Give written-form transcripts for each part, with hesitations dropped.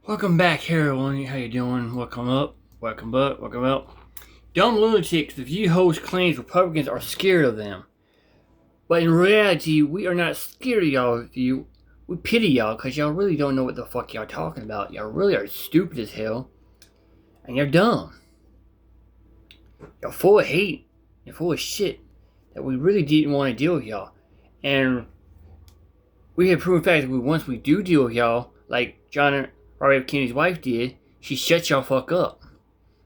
Welcome back, everyone. How you doing? Welcome up. Welcome up. Welcome up. Dumb lunatics, the View host claims Republicans are scared of them. But in reality, we are not scared of y'all, View. We pity y'all because y'all really don't know what the fuck y'all talking about. Y'all really are stupid as hell. And you're dumb. You're full of hate. You're full of shit that we really didn't want to deal with y'all. And we have proven facts that once we do deal with y'all, like John R. F. Kennedy's wife did, she shuts y'all fuck up.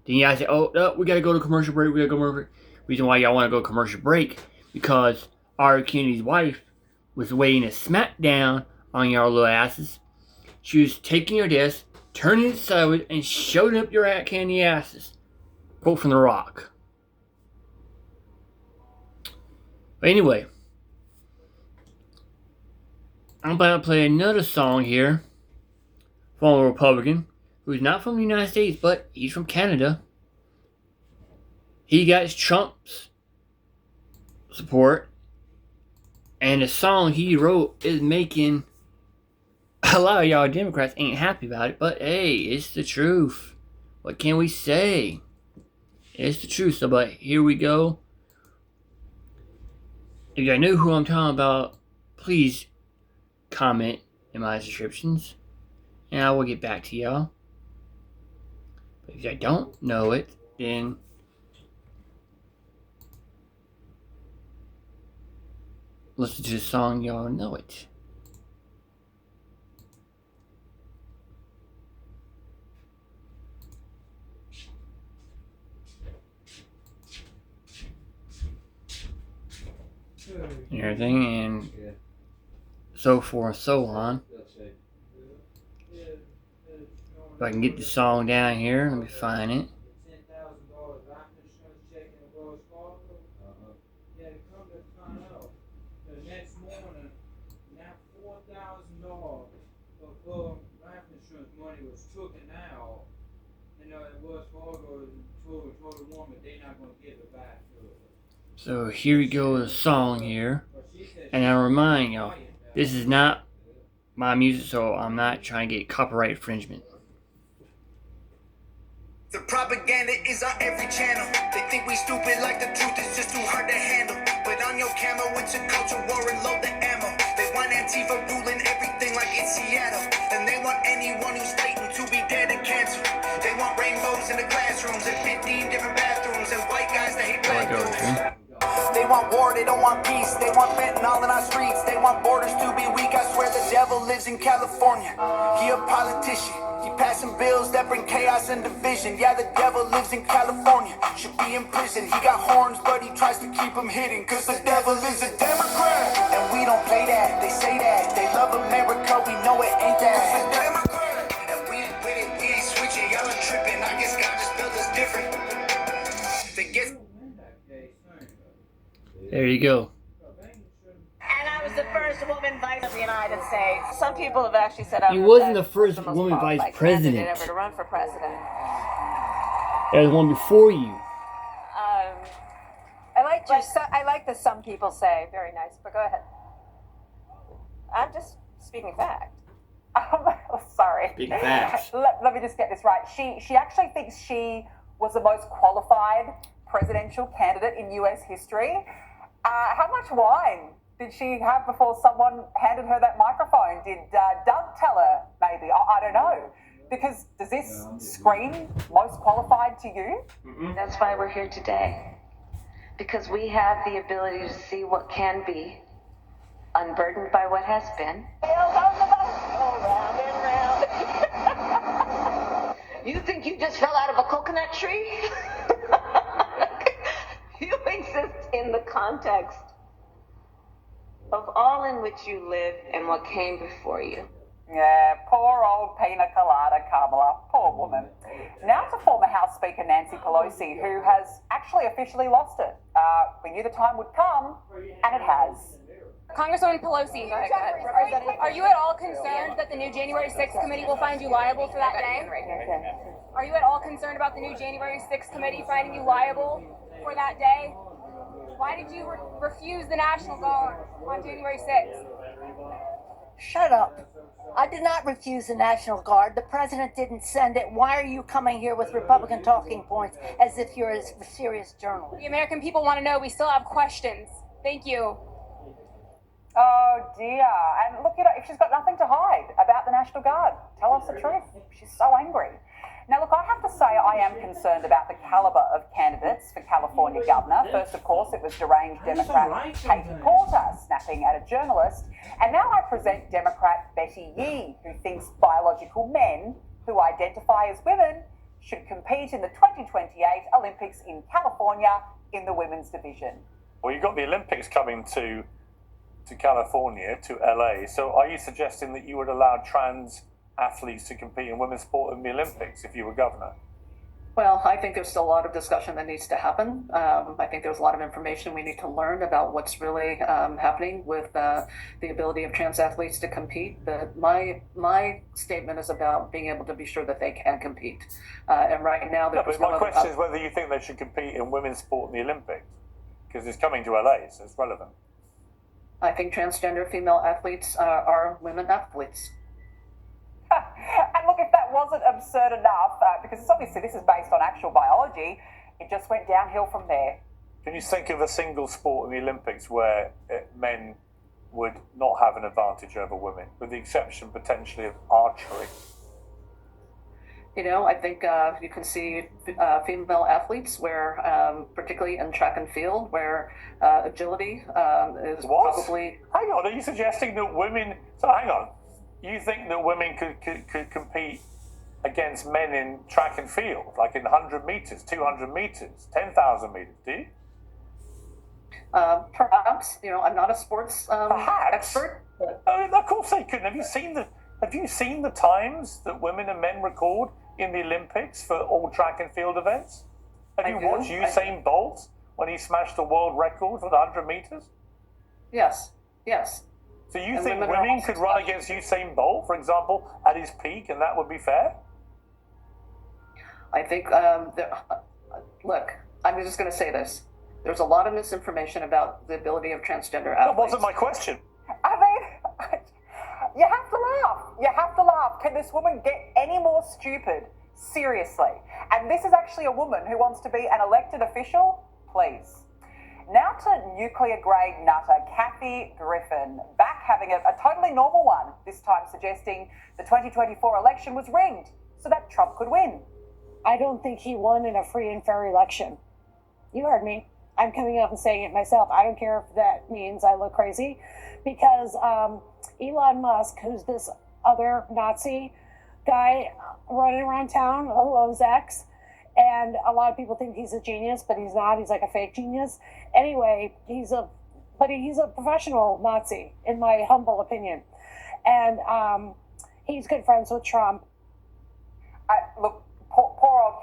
Then y'all say, oh, no, we gotta go to commercial break, we gotta go to commercial break. Reason why y'all wanna go to commercial break, because R. F. Kennedy's wife was waiting a smackdown on y'all little asses. She was taking your desk, turning it sideways, and shoving up your candy asses. Quote from The Rock. But anyway, I'm about to play another song here from a Republican who's not from the United States, but he's from Canada. He got Trump's support, and the song he wrote is making a lot of y'all Democrats ain't happy about it, but hey, it's the truth. What can we say? It's the truth. So, but here we go. If you know who I'm talking about, please comment in my descriptions, and I will get back to y'all. But if you don't know it, then listen to the song, y'all know it. And everything, and so forth and so on. If I can get the song down here, let me find it. Money was taken out, Wells Fargo told the woman they're not going to give it back to her. So here we go with a song here. And I remind y'all, this is not my music, so I'm not trying to get copyright infringement. The propaganda is on every channel. They think we stupid like the truth is just too hard to handle. But on your camo, it's a culture war and load the ammo. They want Antifa ruling everything like it's Seattle. And they want anyone who's fighting to be dead and cancer. They want rainbows in the classrooms and 15 different bathrooms and white guys that hate black dudes. They want war, they don't want peace. They want fentanyl in our streets. They want borders to be weak. I swear the devil lives in California. He a politician. He passing bills that bring chaos and division. Yeah, the devil lives in California. Should be in prison. He got horns, but he tries to keep them hidden. Cause the devil is a Democrat. And we don't play that. They say that. They love America. We know it ain't that. It's a Democrat. And we ain't with it. We ain't switching. Y'all are tripping. I guess God just built us different. They get... There you go. And I was the first woman vice of the United States. Some people have actually said He wasn't the first woman vice president. Ever to run for president. There's one before you. I like the some people say. Very nice, but go ahead. I'm just speaking fact. Oh, sorry. Big facts. Let me just get this right. She actually thinks she was the most qualified presidential candidate in U.S. history. How much wine did she have before someone handed her that microphone? Did Doug tell her, maybe? I don't know. Because does this scream most qualified to you? Mm-mm. That's why we're here today. Because we have the ability to see what can be, unburdened by what has been. Round and round. You think you just fell out of a coconut tree? You exist in the context of all in which you live and what came before you. Yeah, poor old pina colada Kamala. Poor woman. Now to former House Speaker Nancy Pelosi, who has actually officially lost it. We knew the time would come, and it has. Congresswoman Pelosi, are you at all concerned that the new January 6th committee will find you liable for that day? Are you at all concerned about the new January 6th committee finding you liable for that day? Why did you refuse the National Guard on January 6th? Shut up. I did not refuse the National Guard. The president didn't send it. Why are you coming here with Republican talking points as if you're a serious journalist? The American people want to know. We still have questions. Thank you. Oh dear. And look at her, if she's got nothing to hide about the National Guard, tell us the truth. She's so angry. Now look, I have to say I am concerned about the calibre of candidates for California governor. First, of course, it was deranged Democrat Katie Porter snapping at a journalist. And now I present Democrat Betty Yee, who thinks biological men who identify as women should compete in the 2028 Olympics in California in the women's division. Well, you've got the Olympics coming to California, to LA. So are you suggesting that you would allow trans athletes to compete in women's sport in the Olympics if you were governor? Well, I think there's still a lot of discussion that needs to happen. I think there's a lot of information we need to learn about what's really happening with the ability of trans athletes to compete. But my statement is about being able to be sure that they can compete. And right now, but my question is whether you think they should compete in women's sport in the Olympics, because it's coming to LA, so it's relevant. I think transgender female athletes are women athletes. And look, if that wasn't absurd enough, because it's obviously this is based on actual biology, it just went downhill from there. Can you think of a single sport in the Olympics where men would not have an advantage over women, with the exception potentially of archery? You know, I think you can see female athletes where, particularly in track and field, where agility is probably... Hang on, are you suggesting that women... So hang on. You think that women could compete against men in track and field, like in 100 metres, 200 metres, 10,000 metres, do you? Perhaps. You know, I'm not a sports expert. Of course they couldn't. Have you seen the times that women and men record in the Olympics for all track and field events? Have you watched Usain Bolt when he smashed the world record for the 100 metres? Yes. So you think women could run against Usain Bolt, for example, at his peak, and that would be fair? I think, look, I'm just going to say this. There's a lot of misinformation about the ability of transgender athletes. That wasn't my question. I mean, you have to laugh. You have to laugh. Can this woman get any more stupid? Seriously. And this is actually a woman who wants to be an elected official? Please. Now to nuclear-grade nutter Kathy Griffin, back having a totally normal one, this time suggesting the 2024 election was rigged so that Trump could win. I don't think he won in a free and fair election. You heard me. I'm coming up and saying it myself. I don't care if that means I look crazy, because Elon Musk, who's this other Nazi guy running around town who owns X, and a lot of people think he's a genius, but he's not. He's like a fake genius. Anyway, he's a professional Nazi, in my humble opinion. And he's good friends with Trump. Look, poor old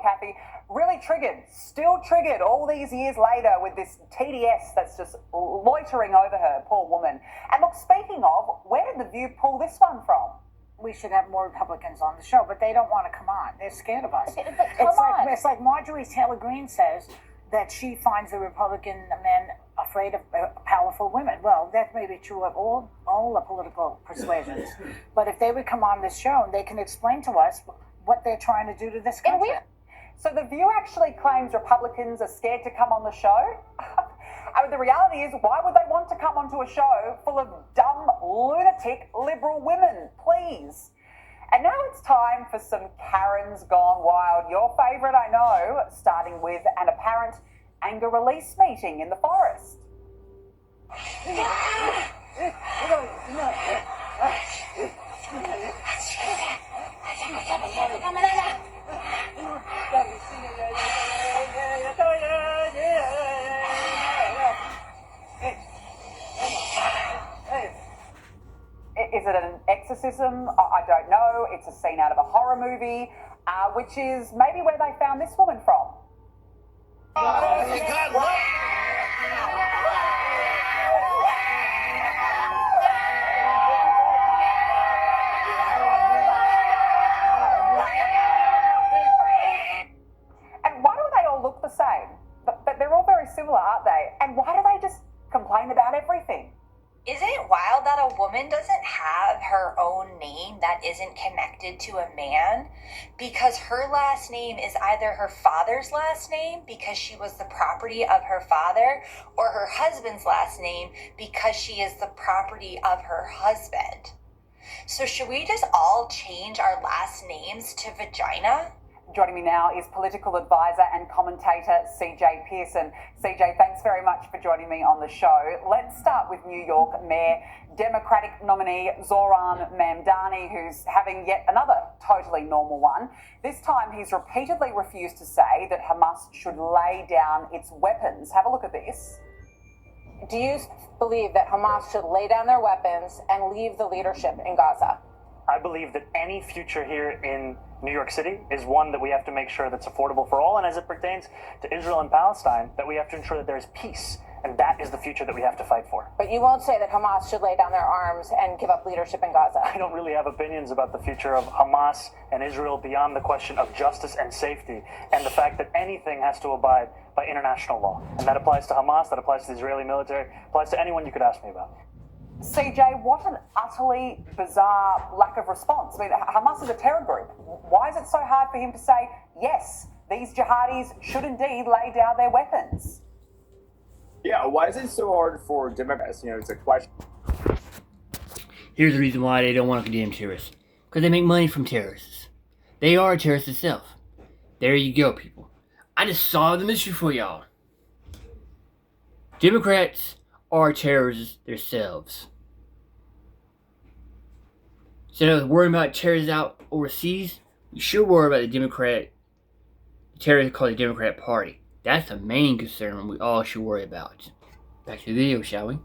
Kathy, really triggered, still triggered all these years later with this TDS that's just loitering over her, poor woman. And look, speaking of, where did The View pull this one from? We should have more Republicans on the show, but they don't want to come on. They're scared of us. It's like Marjorie Taylor Greene says that she finds the Republican men afraid of powerful women. Well, that may be true of all the political persuasions. But if they would come on this show, they can explain to us what they're trying to do to this country. So The View actually claims Republicans are scared to come on the show? I mean, the reality is, why would they want to come onto a show full of dumb, lunatic, liberal women? Please. And now it's time for some Karen's Gone Wild. Your favourite, I know, starting with an apparent anger release meeting in the forest. Is it an exorcism? I don't know. It's a scene out of a horror movie, which is maybe where they found this woman from. And why do they all look the same? But they're all very similar, aren't they? And why do they just complain about everything? Isn't it wild that a woman doesn't isn't connected to a man because her last name is either her father's last name because she was the property of her father, or her husband's last name because she is the property of her husband. So should we just all change our last names to vagina? Joining me now is political advisor and commentator CJ Pearson. CJ, thanks very much for joining me on the show. Let's start with New York Mayor Democratic nominee Zohran Mamdani, who's having yet another totally normal one. This time he's repeatedly refused to say that Hamas should lay down its weapons. Have a look at this. Do you believe that Hamas should lay down their weapons and leave the leadership in Gaza? I believe that any future here in New York City is one that we have to make sure that's affordable for all, and as it pertains to Israel and Palestine, that we have to ensure that there is peace, and that is the future that we have to fight for. But you won't say that Hamas should lay down their arms and give up leadership in Gaza. I don't really have opinions about the future of Hamas and Israel beyond the question of justice and safety, and the fact that anything has to abide by international law. And that applies to Hamas, that applies to the Israeli military, applies to anyone you could ask me about. CJ, what an utterly bizarre lack of response. I mean, Hamas is a terror group. Why is it so hard for him to say, yes, these jihadis should indeed lay down their weapons? Yeah, why is it so hard for Democrats? You know, it's a question. Here's the reason why they don't want to condemn terrorists. Because they make money from terrorists. They are terrorists themselves. There you go, people. I just solved the mystery for y'all. Democrats are terrorists themselves. Instead of worrying about terrorists out overseas, we should worry about the terrorists called the Democrat Party. That's the main concern we all should worry about. Back to the video, shall we?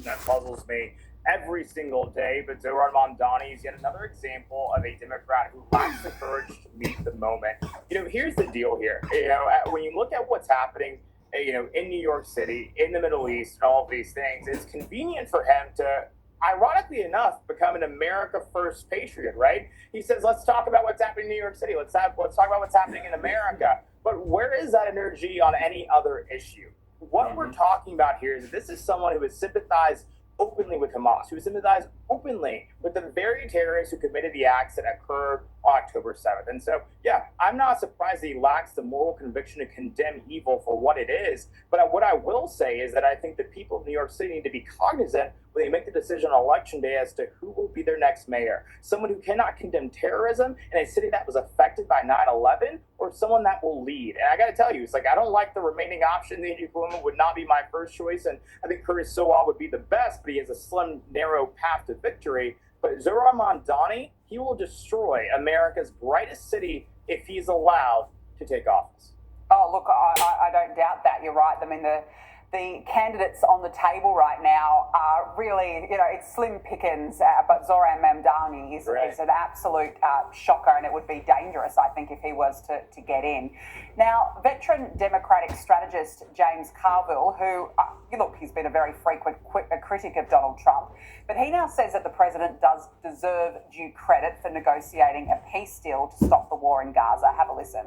That puzzles me every single day, but Zohran Mamdani is yet another example of a Democrat who lacks the courage to meet the moment. You know, here's the deal here. You know, when you look at what's happening, you know, in New York City, in the Middle East, and all of these things, it's convenient for him to, ironically enough, become an America First patriot, right? He says, let's talk about what's happening in New York City. Let's talk about what's happening in America. But where is that energy on any other issue? What we're talking about here is that this is someone who has sympathized openly with Hamas, who sympathized openly with the very terrorists who committed the acts that occurred on October 7th. And so, yeah, I'm not surprised that he lacks the moral conviction to condemn evil for what it is. But what I will say is that I think the people of New York City need to be cognizant when they make the decision on Election Day as to who will be their next mayor. Someone who cannot condemn terrorism in a city that was affected by 9/11, or someone that will lead. And I got to tell you, it's like I don't like the remaining option. The Andrew Cuomo would not be my first choice, and I think Curtis Sowell would be the best, but he has a slim, narrow path to victory. But Zohran Mamdani, he will destroy America's brightest city if he's allowed to take office. Oh, look, I don't doubt that. You're right. I mean, the candidates on the table right now are really, you know, it's slim pickings, but Zohran Mamdani is an absolute shocker, and it would be dangerous, I think, if he was to get in. Now, veteran Democratic strategist James Carville, who, look, he's been a very frequent critic of Donald Trump, but he now says that the president does deserve due credit for negotiating a peace deal to stop the war in Gaza. Have a listen.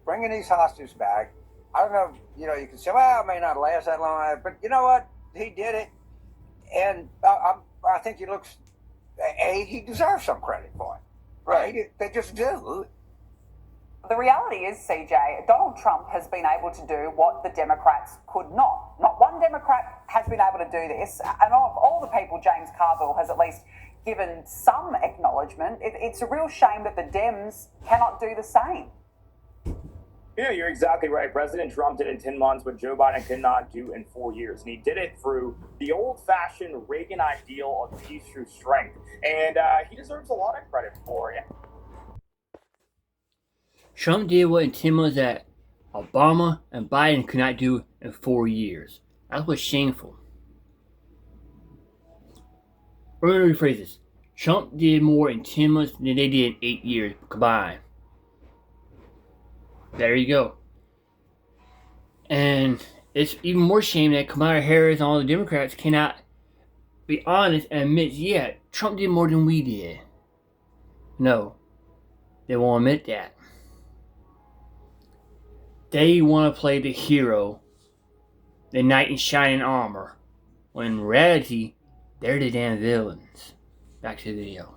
Bringing these hostages back, I don't know, you know, you can say, well, it may not last that long, but you know what? He did it, and I think he deserves some credit for it. Right? They just do. The reality is, CJ, Donald Trump has been able to do what the Democrats could not. Not one Democrat has been able to do this, and of all the people James Carville has at least given some acknowledgement, it's a real shame that the Dems cannot do the same. You know, you're exactly right. President Trump did in 10 months what Joe Biden could not do in 4 years. And he did it through the old-fashioned Reagan ideal of peace through strength. And he deserves a lot of credit for it. Trump did what in 10 months that Obama and Biden could not do in 4 years. That's what's shameful. We're going to rephrase this. Trump did more in 10 months than they did in 8 years combined. There you go. And it's even more shame that Kamala Harris and all the Democrats cannot be honest and admit, yeah, Trump did more than we did. No, they won't admit that. They want to play the hero, the knight in shining armor, when in reality, they're the damn villains. Back to the video.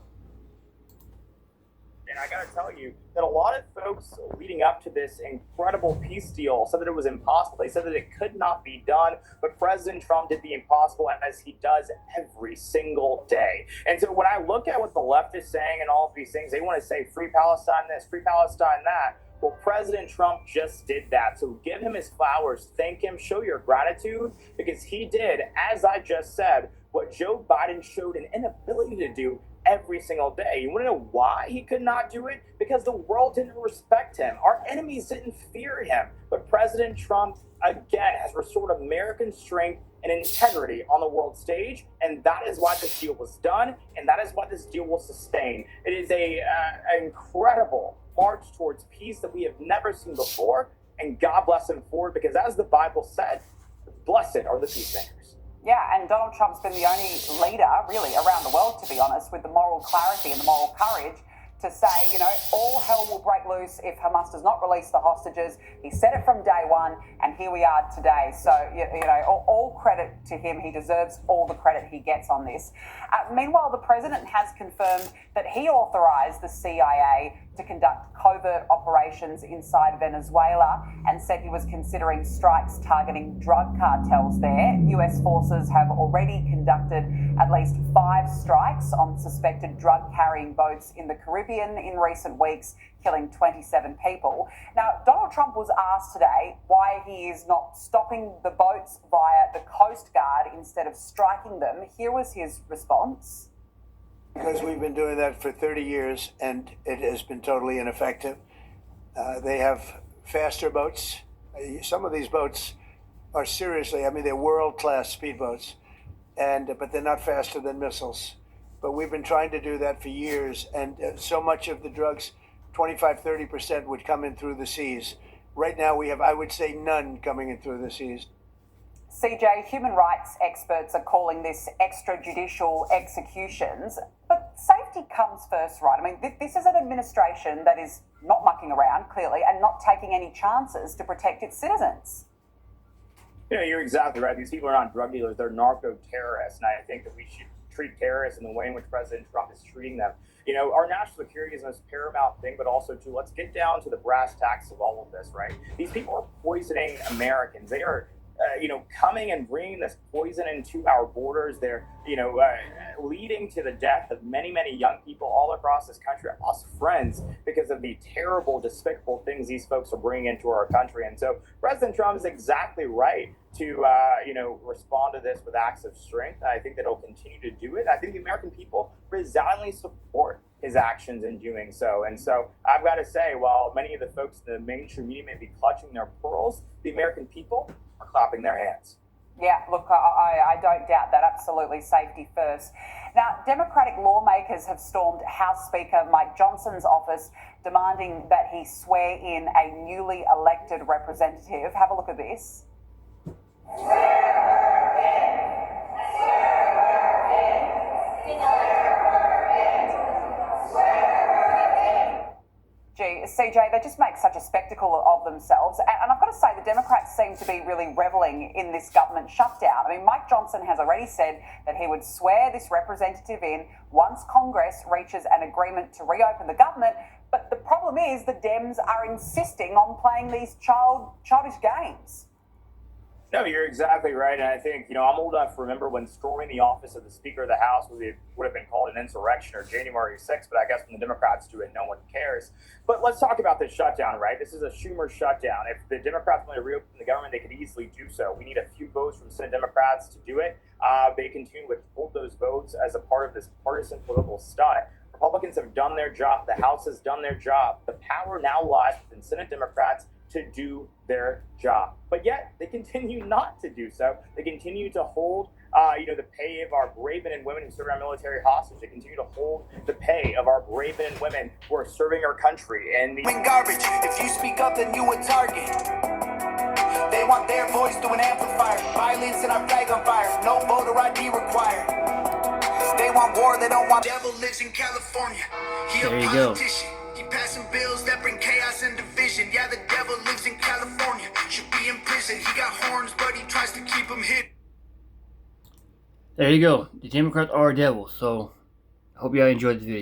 And I gotta tell you that a lot of folks leading up to this incredible peace deal said that it was impossible. They said that it could not be done, but President Trump did the impossible, as he does every single day. And so when I look at what the left is saying and all of these things, they want to say free Palestine this, free Palestine that. Well, President Trump just did that. So give him his flowers, thank him, show your gratitude, because he did, as I just said, what Joe Biden showed an inability to do every single day. You want to know why he could not do it? Because the world didn't respect him. Our enemies didn't fear him. But President Trump, again, has restored American strength and integrity on the world stage, and that is why this deal was done, and that is why this deal will sustain. It is an incredible march towards peace that we have never seen before, and God bless him for it, because as the Bible said, blessed are the peacemakers. Yeah, and Donald Trump's been the only leader, really, around the world, to be honest, with the moral clarity and the moral courage to say, you know, all hell will break loose if Hamas does not release the hostages. He said it from day one, and here we are today. So, you know, all credit to him. He deserves all the credit he gets on this. Meanwhile, the president has confirmed that he authorised the CIA to conduct covert operations inside Venezuela and said he was considering strikes targeting drug cartels there. US forces have already conducted at least 5 strikes on suspected drug-carrying boats in the Caribbean in recent weeks, killing 27 people. Now, Donald Trump was asked today why he is not stopping the boats via the Coast Guard instead of striking them. Here was his response. Because we've been doing that for 30 years and it has been totally ineffective. They have faster boats. Some of these boats are seriously, I mean, they're world-class speedboats, but they're not faster than missiles. But we've been trying to do that for years, and so much of the drugs, 25-30% would come in through the seas. Right now we have, I would say, none coming in through the seas. CJ, human rights experts are calling this extrajudicial executions, but safety comes first, right? I mean, this is an administration that is not mucking around, clearly, and not taking any chances to protect its citizens. You know, you're exactly right. These people are not drug dealers, they're narco-terrorists, and I think that we should treat terrorists in the way in which President Trump is treating them. You know, our national security is the most paramount thing, but also, too, let's get down to the brass tacks of all of this, right? These people are poisoning Americans. They are coming and bringing this poison into our borders. They're, leading to the death of many, many young people all across this country. I lost friends because of the terrible, despicable things these folks are bringing into our country. And so President Trump is exactly right to, respond to this with acts of strength. I think that he'll continue to do it. I think the American people resoundingly support his actions in doing so. And so I've got to say, while many of the folks in the mainstream media may be clutching their pearls, the American people are clapping their hands. Yeah, look, I don't doubt that. Absolutely, safety first. Now, Democratic lawmakers have stormed House Speaker Mike Johnson's office, demanding that he swear in a newly elected representative. Have a look at this. CJ, they just make such a spectacle of themselves. And I've got to say, the Democrats seem to be really reveling in this government shutdown. I mean, Mike Johnson has already said that he would swear this representative in once Congress reaches an agreement to reopen the government. But the problem is the Dems are insisting on playing these childish games. No, you're exactly right. And I think, I'm old enough to remember when storming the office of the Speaker of the House would have been called an insurrection or January 6th, but I guess when the Democrats do it, no one cares. But let's talk about this shutdown, right? This is a Schumer shutdown. If the Democrats want to reopen the government, they could easily do so. We need a few votes from Senate Democrats to do it. They continue to withhold those votes as a part of this partisan political stunt. Republicans have done their job. The House has done their job. The power now lies within Senate Democrats to do their job. But yet, they continue not to do so. They continue to hold, the pay of our brave men and women who serve our military hostage. They continue to hold the pay of our brave men and women who are serving our country. And garbage. If you speak up, then you a target. They want their voice through an amplifier. Violence and our flag on fire. No voter ID required. They want war. They don't want. Devil lives in California. He there a you politician. go. Passing bills that bring chaos and division. Yeah, the devil lives in California. Should be in prison. He got horns, but he tries to keep them hidden. There you go. The Democrats are devils. So Hope y'all enjoyed the video.